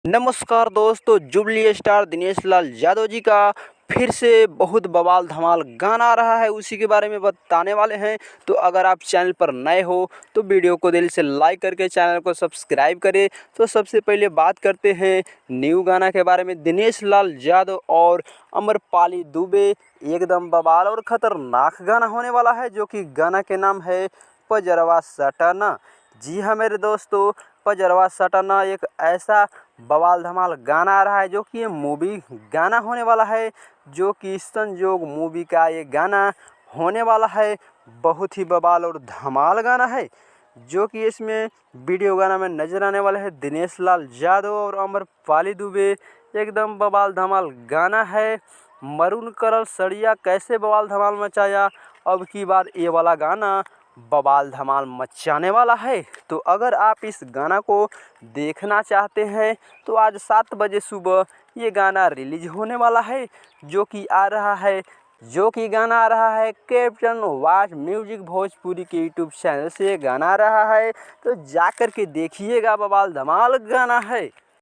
नमस्कार दोस्तों, jubilee star Dinesh Lal Yadav ji का फिर से बहुत बवाल धमाल गाना आ रहा है। उसी के बारे में बताने वाले हैं। तो अगर आप चैनल पर नए हो तो वीडियो को दिल से लाइक करके चैनल को सब्सक्राइब करें। तो सबसे पहले बात करते हैं न्यू गाना के बारे में। दिनेश लाल यादव और अमरपाली दुबे एकदम बवाल और ख़तरनाक गाना होने वाला है, जो कि गाना के नाम है पजरवा सटाना। जी हाँ मेरे दोस्तों, पजरवा सटाना एक ऐसा बवाल धमाल गाना आ रहा है जो कि ये मूवी गाना होने वाला है, जो कि संजोग मूवी का ये गाना होने वाला है। बहुत ही बवाल और धमाल गाना है, जो कि इसमें वीडियो गाना में नजर आने वाले हैं दिनेश लाल यादव और अमरपाली दुबे। एकदम बवाल धमाल गाना है। मरून करल सड़िया कैसे बवाल धमाल मचाया, अब की बार ये वाला गाना बवाल धमाल मचाने वाला है। तो अगर आप इस गाना को देखना चाहते हैं तो आज 7 बजे सुबह ये गाना रिलीज होने वाला है, जो कि गाना आ रहा है कैप्टन वाच म्यूजिक भोजपुरी के यूट्यूब चैनल से ये गाना आ रहा है। तो जाकर के देखिएगा, बवाल धमाल गाना है।